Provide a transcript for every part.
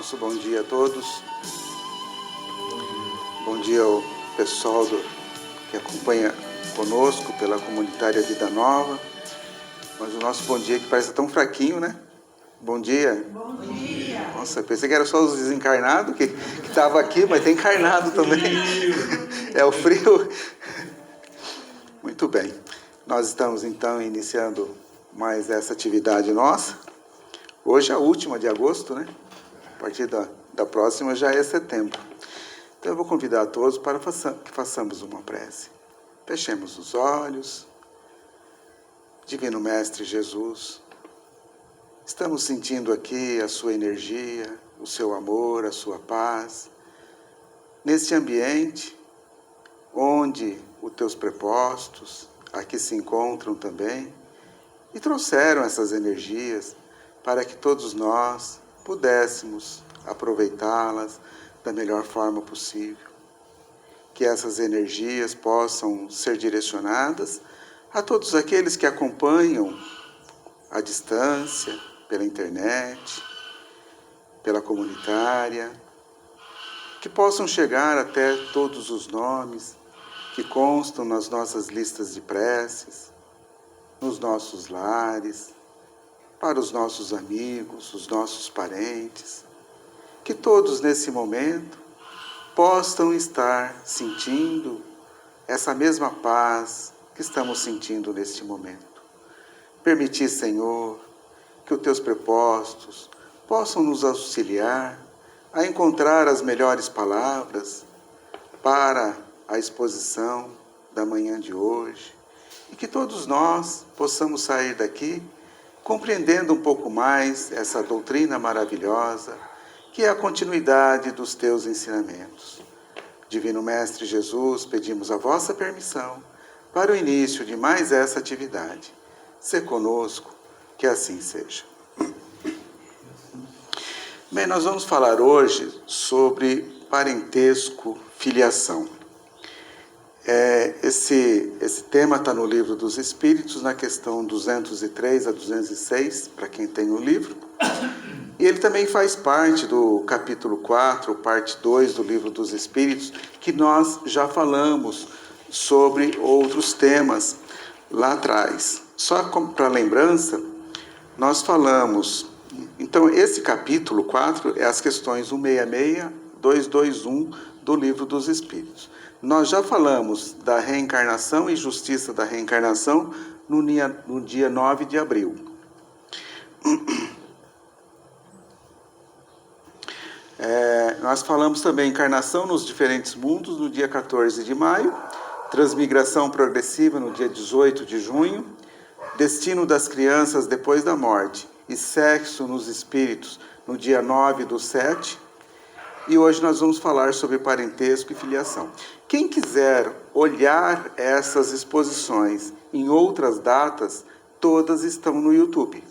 Nosso bom dia a todos. Bom dia ao pessoal que acompanha conosco pela comunitária Vida Nova. Mas o nosso bom dia que parece tão fraquinho, né? Bom dia. Bom dia. Nossa, eu pensei que era só os desencarnados que estavam aqui, mas tem encarnado também. É o frio. Muito bem. Nós estamos então iniciando mais essa atividade nossa. Hoje é a última de agosto, né? A partir da próxima já é setembro. Então eu vou convidar a todos para que façamos uma prece. Fechemos os olhos. Divino Mestre Jesus, estamos sentindo aqui a sua energia, o seu amor, a sua paz, neste ambiente onde os teus prepostos aqui se encontram também e trouxeram essas energias para que todos nós pudéssemos aproveitá-las da melhor forma possível. Que essas energias possam ser direcionadas a todos aqueles que acompanham à distância, pela internet, pela comunitária, que possam chegar até todos os nomes que constam nas nossas listas de preces, nos nossos lares, para os nossos amigos, os nossos parentes, que todos nesse momento possam estar sentindo essa mesma paz que estamos sentindo neste momento. Permitir, Senhor, que os teus prepostos possam nos auxiliar a encontrar as melhores palavras para a exposição da manhã de hoje e que todos nós possamos sair daqui compreendendo um pouco mais essa doutrina maravilhosa que é a continuidade dos teus ensinamentos. Divino Mestre Jesus, pedimos a vossa permissão para o início de mais essa atividade. Sê conosco, que assim seja. Bem, nós vamos falar hoje sobre parentesco, filiação. Esse tema está no Livro dos Espíritos, na questão 203 a 206, para quem tem o livro. E ele também faz parte do capítulo 4, parte 2 do Livro dos Espíritos, que nós já falamos sobre outros temas lá atrás. Só para lembrança, nós falamos... Então, esse capítulo 4 é as questões 166, 221 do Livro dos Espíritos. Nós já falamos da reencarnação e justiça da reencarnação no dia 9 de abril. Nós falamos também encarnação nos diferentes mundos no dia 14 de maio, transmigração progressiva no dia 18 de junho, destino das crianças depois da morte e sexo nos espíritos no dia 9 do 7. E hoje nós vamos falar sobre parentesco e filiação. Quem quiser olhar essas exposições em outras datas, todas estão no YouTube.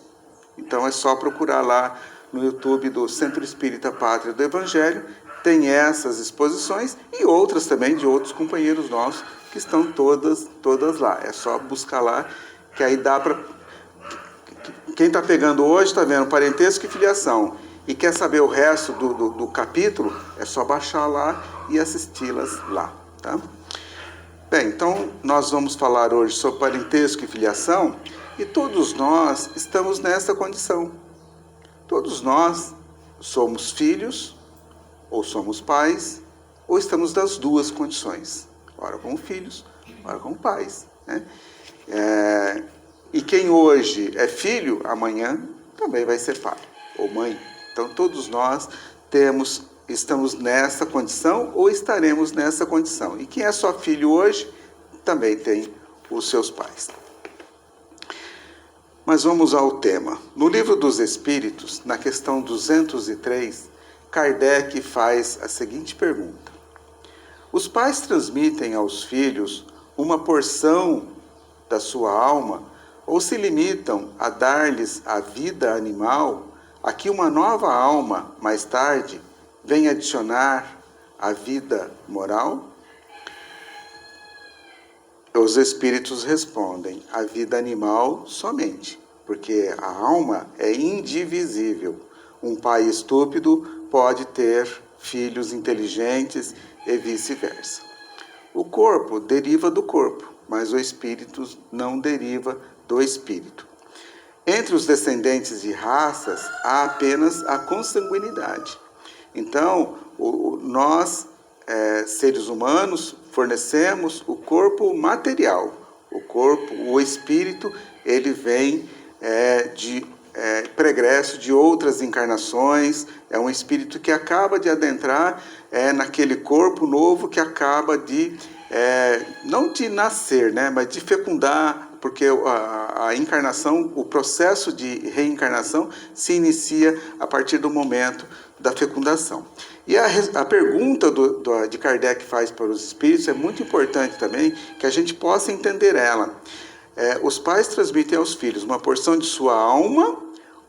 Então é só procurar lá no YouTube do Centro Espírita Pátria do Evangelho, tem essas exposições e outras também de outros companheiros nossos que estão todas lá. É só buscar lá, que aí dá para... Quem está pegando hoje está vendo parentesco e filiação e quer saber o resto do capítulo, é só baixar lá e assisti-las lá, tá? Bem, então nós vamos falar hoje sobre parentesco e filiação e todos nós estamos nessa condição. Todos nós somos filhos, ou somos pais, ou estamos nas duas condições. Ora como filhos, ora como pais, né? E quem hoje é filho, amanhã também vai ser pai ou mãe. Então todos nós estamos nessa condição ou estaremos nessa condição. E quem é só filho hoje, também tem os seus pais. Mas vamos ao tema. No Livro dos Espíritos, na questão 203, Kardec faz a seguinte pergunta. Os pais transmitem aos filhos uma porção da sua alma ou se limitam a dar-lhes a vida animal, a que uma nova alma, mais tarde, vem adicionar a vida moral? Os espíritos respondem, a vida animal somente, porque a alma é indivisível. Um pai estúpido pode ter filhos inteligentes e vice-versa. O corpo deriva do corpo, mas o espírito não deriva do espírito. Entre os descendentes de raças, há apenas a consanguinidade. Então, nós, seres humanos, fornecemos o corpo material. O espírito, ele vem pregresso de outras encarnações, é um espírito que acaba de adentrar naquele corpo novo que acaba de, não de nascer, né, mas de fecundar, porque a encarnação, o processo de reencarnação se inicia a partir do momento da fecundação. E a pergunta de Kardec faz para os espíritos é muito importante também, que a gente possa entender ela. Os pais transmitem aos filhos uma porção de sua alma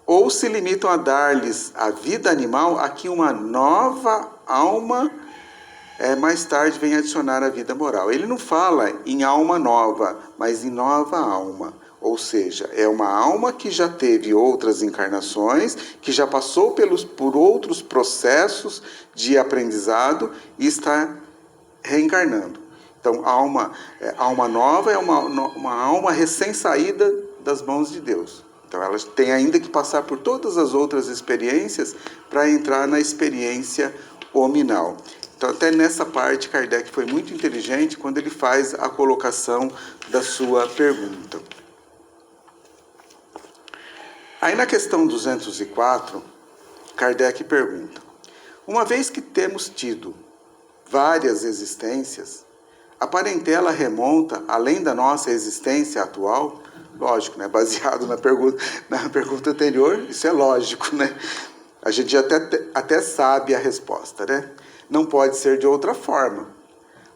ou se limitam a dar-lhes a vida animal a que uma nova alma mais tarde vem adicionar a vida moral? Ele não fala em alma nova, mas em nova alma. Ou seja, é uma alma que já teve outras encarnações, que já passou por outros processos de aprendizado e está reencarnando. Então, alma nova é uma alma recém-saída das mãos de Deus. Então, elas têm ainda que passar por todas as outras experiências para entrar na experiência hominal. Então, até nessa parte, Kardec foi muito inteligente quando ele faz a colocação da sua pergunta. Aí, na questão 204, Kardec pergunta: uma vez que temos tido várias existências, a parentela remonta além da nossa existência atual? Lógico, né? Baseado na pergunta anterior, isso é lógico, né? A gente até sabe a resposta, né? Não pode ser de outra forma.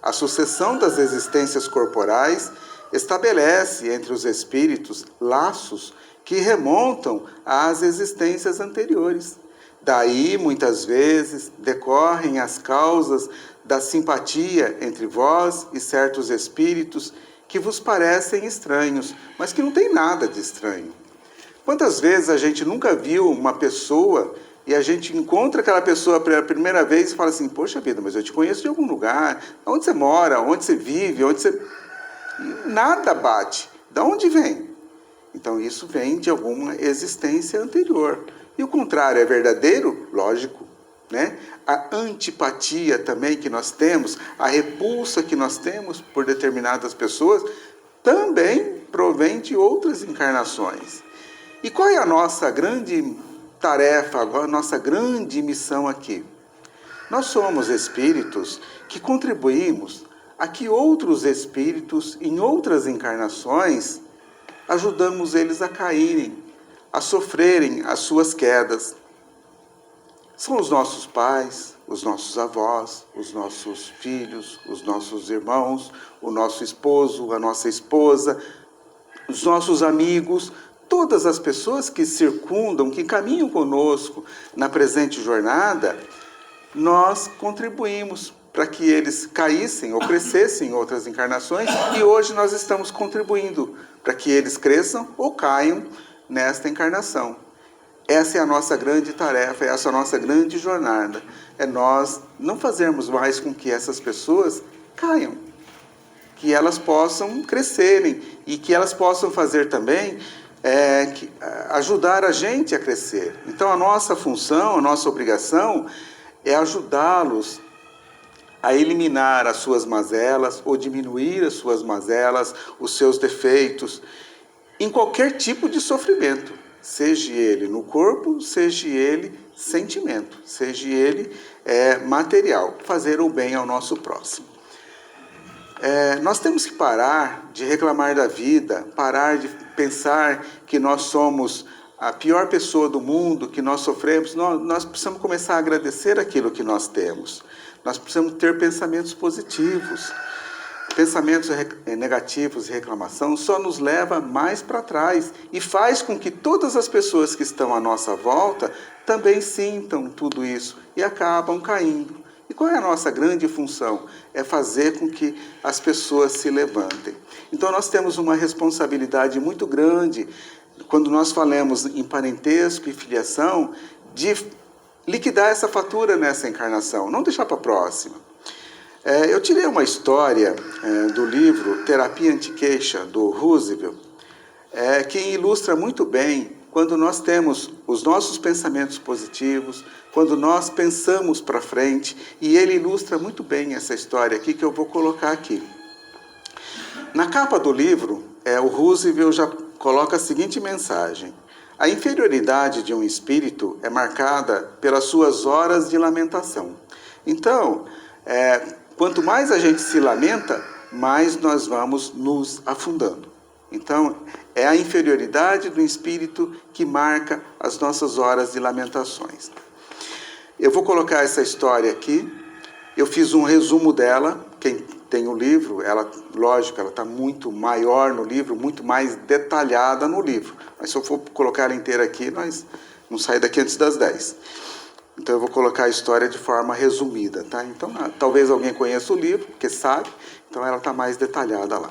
A sucessão das existências corporais estabelece entre os espíritos laços que remontam às existências anteriores. Daí, muitas vezes, decorrem as causas da simpatia entre vós e certos espíritos que vos parecem estranhos, mas que não tem nada de estranho. Quantas vezes a gente nunca viu uma pessoa e a gente encontra aquela pessoa pela primeira vez e fala assim: poxa vida, mas eu te conheço de algum lugar, onde você mora, onde você vive, onde você... Nada bate. De onde vem? Então isso vem de alguma existência anterior. E o contrário é verdadeiro? Lógico, né? A antipatia também que nós temos, a repulsa que nós temos por determinadas pessoas, também provém de outras encarnações. E qual é a nossa grande tarefa, a nossa grande missão aqui? Nós somos espíritos que contribuímos a que outros espíritos, em outras encarnações, ajudamos eles a caírem, a sofrerem as suas quedas. São os nossos pais, os nossos avós, os nossos filhos, os nossos irmãos, o nosso esposo, a nossa esposa, os nossos amigos, todas as pessoas que circundam, que caminham conosco na presente jornada, nós contribuímos para que eles caíssem ou crescessem em outras encarnações, e hoje nós estamos contribuindo para que eles cresçam ou caiam nesta encarnação. Essa é a nossa grande tarefa, essa é a nossa grande jornada. É nós não fazermos mais com que essas pessoas caiam, que elas possam crescerem e que elas possam fazer também, ajudar a gente a crescer. Então a nossa função, a nossa obrigação é ajudá-los a eliminar as suas mazelas ou diminuir as suas mazelas, os seus defeitos, em qualquer tipo de sofrimento, seja ele no corpo, seja ele sentimento, seja ele material, fazer o bem ao nosso próximo. Nós temos que parar de reclamar da vida, parar de pensar que nós somos a pior pessoa do mundo, que nós sofremos. Nós precisamos começar a agradecer aquilo que nós temos. Nós precisamos ter pensamentos positivos. Pensamentos negativos e reclamação só nos leva mais para trás e faz com que todas as pessoas que estão à nossa volta também sintam tudo isso e acabam caindo. E qual é a nossa grande função? É fazer com que as pessoas se levantem. Então nós temos uma responsabilidade muito grande quando nós falamos em parentesco e filiação, de liquidar essa fatura nessa encarnação, não deixar para a próxima. Eu tirei uma história do livro Terapia Anti-Queixa, do Roosevelt, que ilustra muito bem quando nós temos os nossos pensamentos positivos, quando nós pensamos para frente, e ele ilustra muito bem essa história aqui que eu vou colocar aqui. Na capa do livro, o Roosevelt já coloca a seguinte mensagem: a inferioridade de um espírito é marcada pelas suas horas de lamentação. Então, quanto mais a gente se lamenta, mais nós vamos nos afundando. Então, é a inferioridade do espírito que marca as nossas horas de lamentações. Eu vou colocar essa história aqui. Eu fiz um resumo dela. Quem tem o livro, lógico, ela está muito maior no livro, muito mais detalhada no livro. Mas se eu for colocar ela inteira aqui, nós não saímos daqui antes das 10. Então eu vou colocar a história de forma resumida, tá? Então, talvez alguém conheça o livro, porque sabe, então ela está mais detalhada lá.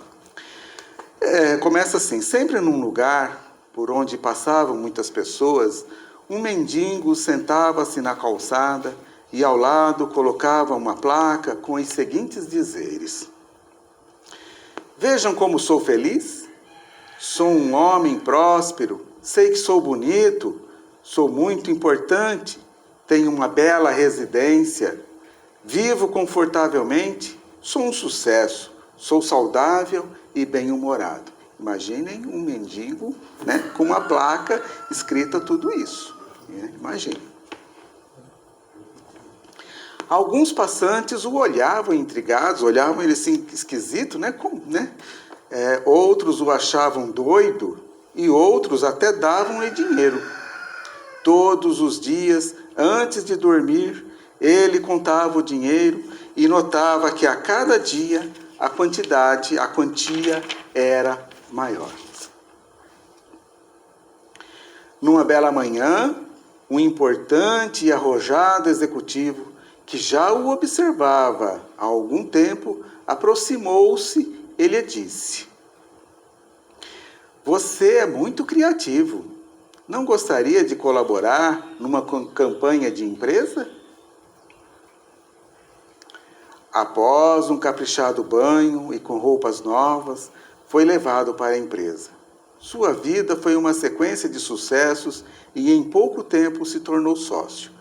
Começa assim: sempre num lugar por onde passavam muitas pessoas, um mendigo sentava-se na calçada e ao lado colocava uma placa com os seguintes dizeres: vejam como sou feliz, sou um homem próspero, sei que sou bonito, sou muito importante, tenho uma bela residência, vivo confortavelmente, sou um sucesso, sou saudável e bem-humorado. Imaginem um mendigo, né, com uma placa escrita tudo isso. Imaginem. Alguns passantes o olhavam intrigados, olhavam ele assim esquisito, né? Outros o achavam doido e outros até davam-lhe dinheiro. Todos os dias, antes de dormir, ele contava o dinheiro e notava que a cada dia a quantia era maior. Numa bela manhã, um importante e arrojado executivo, que já o observava há algum tempo, aproximou-se e lhe disse: você é muito criativo. Não gostaria de colaborar numa campanha de empresa? Após um caprichado banho e com roupas novas, foi levado para a empresa. Sua vida foi uma sequência de sucessos e em pouco tempo se tornou sócio.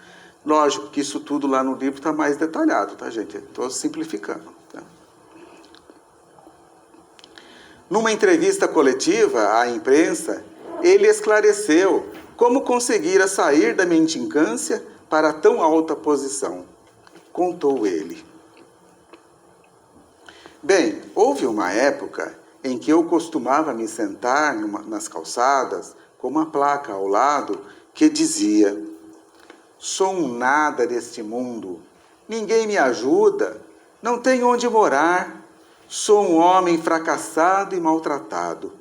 Lógico que isso tudo lá no livro está mais detalhado, tá, gente? Estou simplificando. Tá? Numa entrevista coletiva à imprensa, ele esclareceu como conseguira sair da mendicância para tão alta posição. Contou ele: bem, houve uma época em que eu costumava me sentar nas calçadas com uma placa ao lado que dizia: sou um nada deste mundo, ninguém me ajuda, não tenho onde morar, sou um homem fracassado e maltratado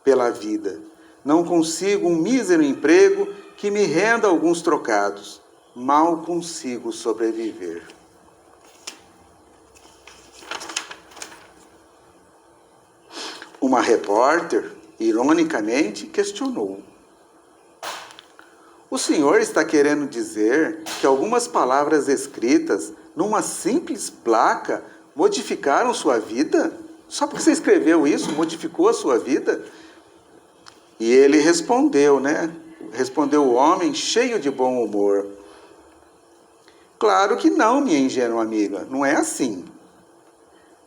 pela vida, não consigo um mísero emprego que me renda alguns trocados, mal consigo sobreviver. Uma repórter, ironicamente, questionou: o senhor está querendo dizer que algumas palavras escritas numa simples placa modificaram sua vida? Só porque você escreveu isso, modificou a sua vida? E ele respondeu, né? Respondeu o homem cheio de bom humor: claro que não, minha ingênua amiga, não é assim.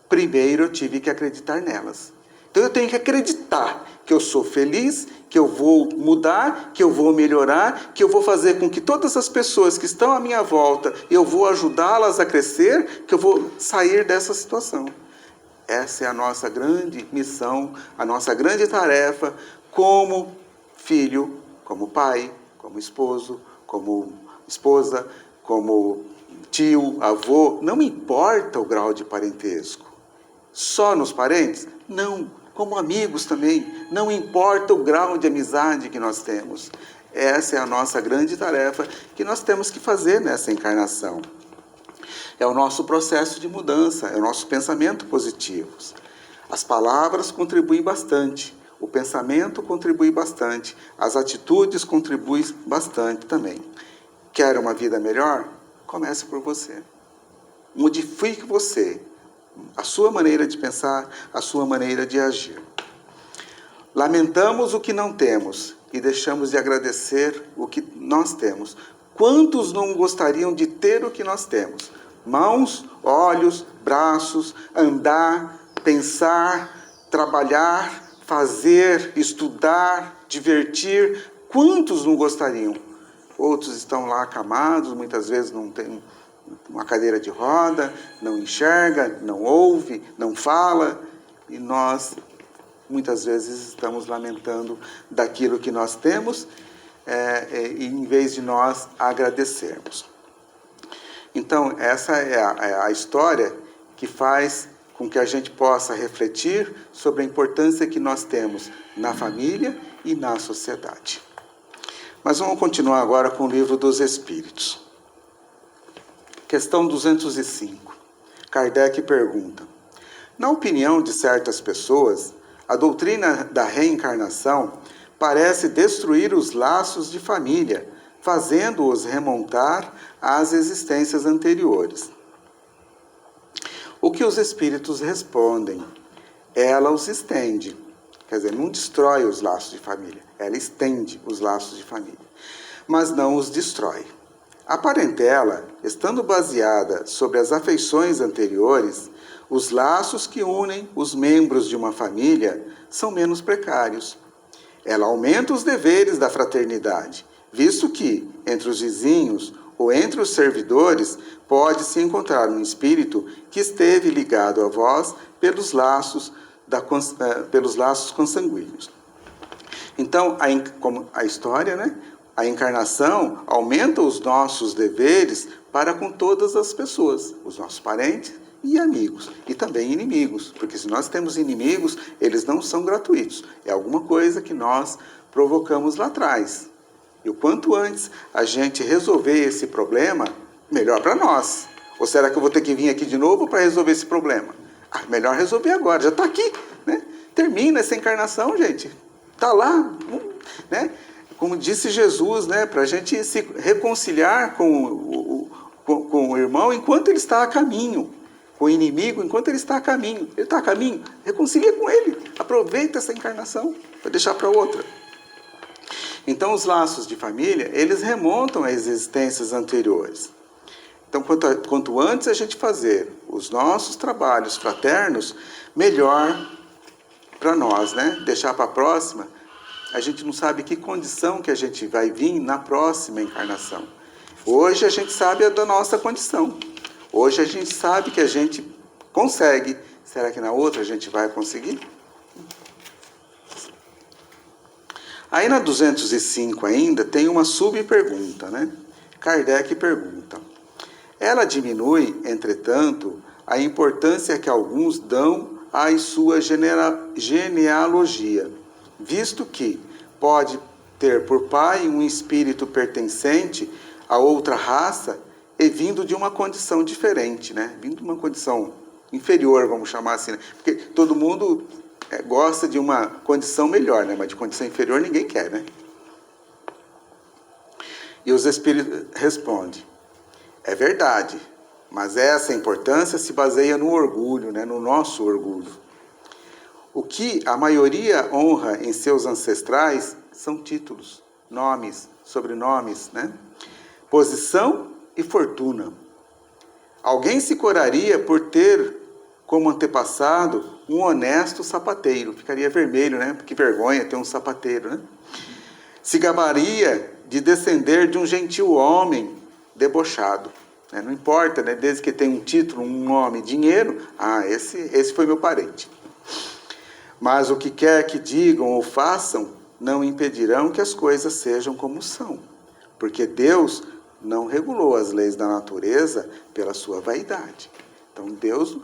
Primeiro eu tive que acreditar nelas. Então eu tenho que acreditar que eu sou feliz, que eu vou mudar, que eu vou melhorar, que eu vou fazer com que todas as pessoas que estão à minha volta, eu vou ajudá-las a crescer, que eu vou sair dessa situação. Essa é a nossa grande missão, a nossa grande tarefa como filho, como pai, como esposo, como esposa, como tio, avô. Não importa o grau de parentesco. Só nos parentes? Não. Como amigos também, não importa o grau de amizade que nós temos. Essa é a nossa grande tarefa que nós temos que fazer nessa encarnação. É o nosso processo de mudança, é o nosso pensamento positivo. As palavras contribuem bastante, o pensamento contribui bastante, as atitudes contribuem bastante também. quer uma vida melhor? Comece por você. Modifique você, a sua maneira de pensar, a sua maneira de agir. Lamentamos o que não temos e deixamos de agradecer o que nós temos. Quantos não gostariam de ter o que nós temos? Mãos, olhos, braços, andar, pensar, trabalhar, fazer, estudar, divertir. Quantos não gostariam? Outros estão lá acamados, muitas vezes não tem uma cadeira de roda, não enxerga, não ouve, não fala. E nós, muitas vezes, estamos lamentando daquilo que nós temos, em vez de nós agradecermos. Então, essa é a história que faz com que a gente possa refletir sobre a importância que nós temos na família e na sociedade. Mas vamos continuar agora com o Livro dos Espíritos. Questão 205. Kardec pergunta: na opinião de certas pessoas, a doutrina da reencarnação parece destruir os laços de família, fazendo-os remontar às existências anteriores. O que os espíritos respondem? Ela os estende. Quer dizer, não destrói os laços de família, ela estende os laços de família, mas não os destrói. A parentela, estando baseada sobre as afeições anteriores, os laços que unem os membros de uma família são menos precários. Ela aumenta os deveres da fraternidade, visto que, entre os vizinhos ou entre os servidores, pode-se encontrar um espírito que esteve ligado a vós pelos laços consanguíneos. Então, como a história, né? A encarnação aumenta os nossos deveres para com todas as pessoas, os nossos parentes e amigos, e também inimigos, porque se nós temos inimigos, eles não são gratuitos, é alguma coisa que nós provocamos lá atrás. E o quanto antes a gente resolver esse problema, melhor para nós. Ou será que eu vou ter que vir aqui de novo para resolver esse problema? Melhor resolver agora, já está aqui, né? Termina essa encarnação, gente. Está lá, né? Como disse Jesus, né? Para a gente se reconciliar com o irmão enquanto ele está a caminho. Com o inimigo enquanto ele está a caminho. Ele está a caminho, reconcilia com ele. Aproveita essa encarnação para deixar para outra. Então, os laços de família, eles remontam a existências anteriores. Então, quanto antes a gente fazer os nossos trabalhos fraternos, melhor para nós, né? Deixar para a próxima, a gente não sabe que condição que a gente vai vir na próxima encarnação. Hoje a gente sabe a da nossa condição. Hoje a gente sabe que a gente consegue. Será que na outra a gente vai conseguir? Aí na 205 ainda tem uma subpergunta, né? Kardec pergunta: ela diminui, entretanto, a importância que alguns dão à sua genealogia, visto que pode ter por pai um espírito pertencente a outra raça e vindo de uma condição diferente, né? Vindo de uma condição inferior, vamos chamar assim, né? Porque todo mundo gosta de uma condição melhor, né? Mas de condição inferior ninguém quer, né? E os espíritos respondem: é verdade, mas essa importância se baseia no orgulho, né? No nosso orgulho. O que a maioria honra em seus ancestrais são títulos, nomes, sobrenomes, né? Posição e fortuna. Alguém se coraria por ter como antepassado um honesto sapateiro. Ficaria vermelho, né? Que vergonha ter um sapateiro, né? Se gabaria de descender de um gentil homem debochado. Né? Não importa, né? Desde que tenha um título, um nome, dinheiro. Esse foi meu parente. Mas o que quer que digam ou façam, não impedirão que as coisas sejam como são. Porque Deus não regulou as leis da natureza pela sua vaidade. Então Deus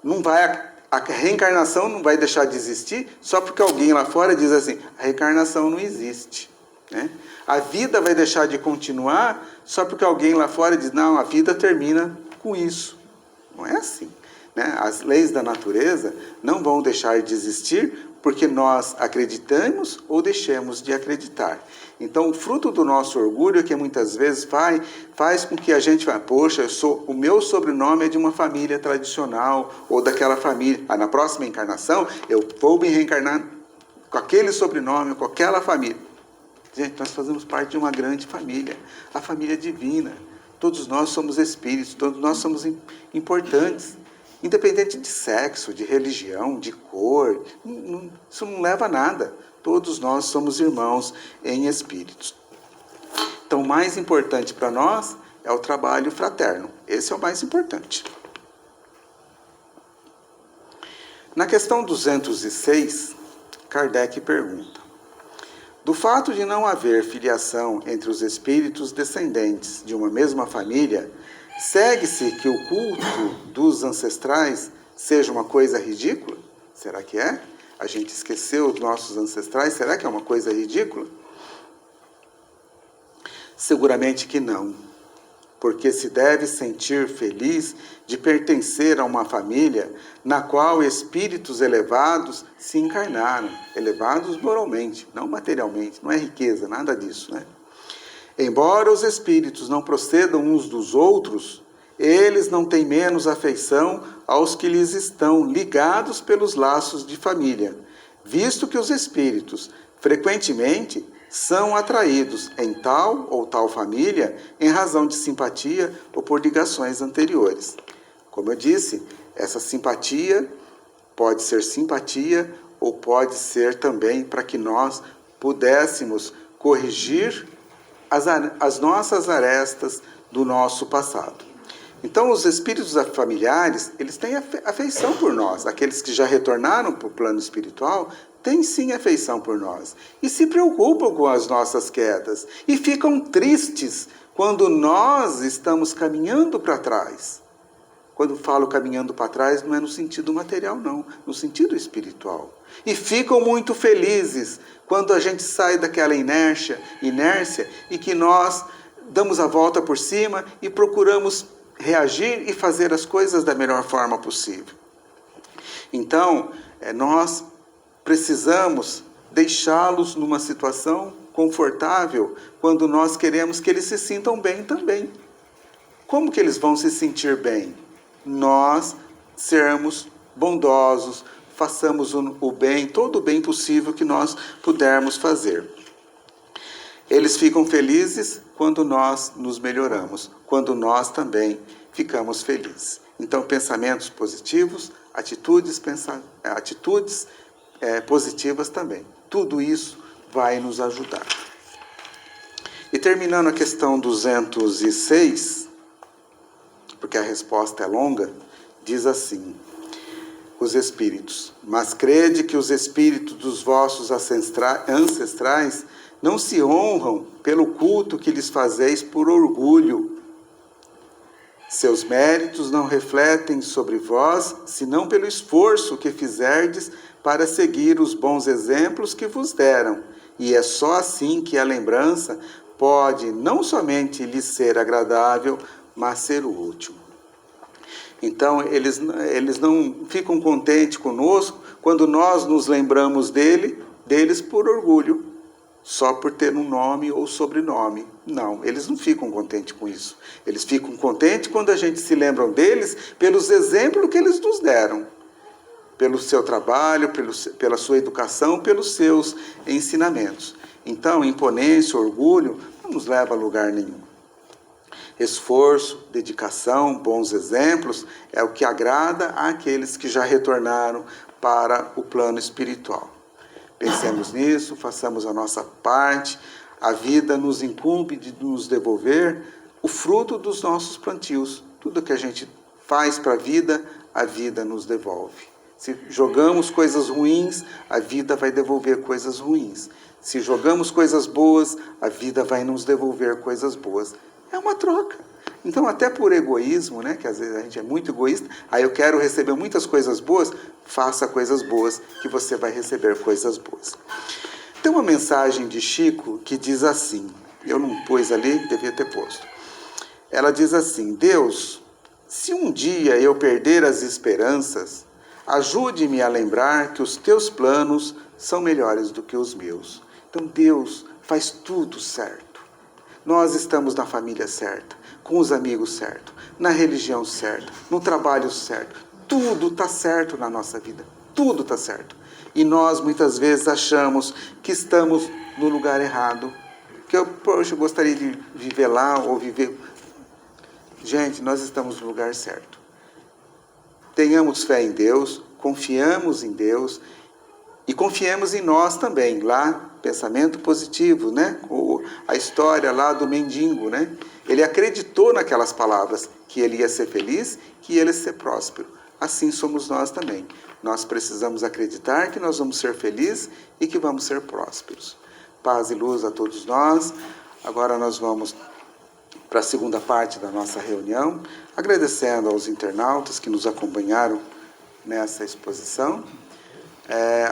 não vai... A reencarnação não vai deixar de existir só porque alguém lá fora diz assim: a reencarnação não existe. Né? A vida vai deixar de continuar só porque alguém lá fora diz: não, a vida termina com isso. Não é assim. Né? As leis da natureza não vão deixar de existir porque nós acreditamos ou deixemos de acreditar. Então, o fruto do nosso orgulho é que muitas vezes faz com que a gente vá, poxa, o meu sobrenome é de uma família tradicional, ou daquela família. Na próxima encarnação, eu vou me reencarnar com aquele sobrenome, com aquela família. Gente, nós fazemos parte de uma grande família, a família divina. Todos nós somos espíritos, todos nós somos importantes. Independente de sexo, de religião, de cor, isso não leva a nada. Todos nós somos irmãos em espíritos. Então, o mais importante para nós é o trabalho fraterno. Esse é o mais importante. Na questão 206, Kardec pergunta: do fato de não haver filiação entre os espíritos descendentes de uma mesma família, segue-se que o culto dos ancestrais seja uma coisa ridícula? Será que é? A gente esqueceu os nossos ancestrais, será que é uma coisa ridícula? Seguramente que não, porque se deve sentir feliz de pertencer a uma família na qual espíritos elevados se encarnaram, elevados moralmente, não materialmente, não é riqueza, nada disso, né? Embora os espíritos não procedam uns dos outros, eles não têm menos afeição aos que lhes estão ligados pelos laços de família, visto que os espíritos, frequentemente, são atraídos em tal ou tal família em razão de simpatia ou por ligações anteriores. Como eu disse, essa simpatia pode ser simpatia ou pode ser também para que nós pudéssemos corrigir as nossas arestas do nosso passado. Então, os espíritos familiares, eles têm afeição por nós. Aqueles que já retornaram para o plano espiritual, têm sim afeição por nós. E se preocupam com as nossas quedas. E ficam tristes quando nós estamos caminhando para trás. Quando falo caminhando para trás, não é no sentido material, não. No sentido espiritual. E ficam muito felizes quando a gente sai daquela inércia e que nós damos a volta por cima e procuramos reagir e fazer as coisas da melhor forma possível. Então, nós precisamos deixá-los numa situação confortável quando nós queremos que eles se sintam bem também. Como que eles vão se sentir bem? Nós sermos bondosos, façamos o bem, todo o bem possível que nós pudermos fazer. Eles ficam felizes quando nós nos melhoramos, quando nós também ficamos felizes. Então, pensamentos positivos, atitudes positivas também. Tudo isso vai nos ajudar. E terminando a questão 206, porque a resposta é longa, diz assim: os espíritos, mas crede que os espíritos dos vossos ancestrais não se honram pelo culto que lhes fazeis por orgulho. Seus méritos não refletem sobre vós, senão pelo esforço que fizerdes para seguir os bons exemplos que vos deram. E é só assim que a lembrança pode não somente lhes ser agradável, mas ser útil. Então, eles não ficam contentes conosco quando nós nos lembramos deles por orgulho, só por ter um nome ou sobrenome. Não, eles não ficam contentes com isso. Eles ficam contentes quando a gente se lembra deles pelos exemplos que eles nos deram, pelo seu trabalho, pela sua educação, pelos seus ensinamentos. Então, imponência, orgulho, não nos leva a lugar nenhum. Esforço, dedicação, bons exemplos é o que agrada àqueles que já retornaram para o plano espiritual. Pensemos nisso, façamos a nossa parte. A vida nos incumbe de nos devolver o fruto dos nossos plantios. Tudo que a gente faz para a vida nos devolve. Se jogamos coisas ruins, a vida vai devolver coisas ruins. Se jogamos coisas boas, a vida vai nos devolver coisas boas. É uma troca. Então, até por egoísmo, né, que às vezes a gente é muito egoísta, aí eu quero receber muitas coisas boas, faça coisas boas, que você vai receber coisas boas. Tem uma mensagem de Chico que diz assim, eu não pus ali, devia ter posto. Ela diz assim: Deus, se um dia eu perder as esperanças, ajude-me a lembrar que os teus planos são melhores do que os meus. Então, Deus, faz tudo certo. Nós estamos na família certa, com os amigos certos, na religião certa, no trabalho certo. Tudo está certo na nossa vida, tudo está certo. E nós muitas vezes achamos que estamos no lugar errado, que eu gostaria de viver lá ou viver... Gente, nós estamos no lugar certo. Tenhamos fé em Deus, confiamos em Deus e confiemos em nós também. Lá, pensamento positivo, né? A história lá do mendigo, né? Ele acreditou naquelas palavras, que ele ia ser feliz, que ele ia ser próspero. Assim somos nós também. Nós precisamos acreditar que nós vamos ser felizes e que vamos ser prósperos. Paz e luz a todos nós. Agora nós vamos para a segunda parte da nossa reunião, agradecendo aos internautas que nos acompanharam nessa exposição.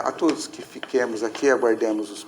A todos que fiquemos aqui, aguardemos os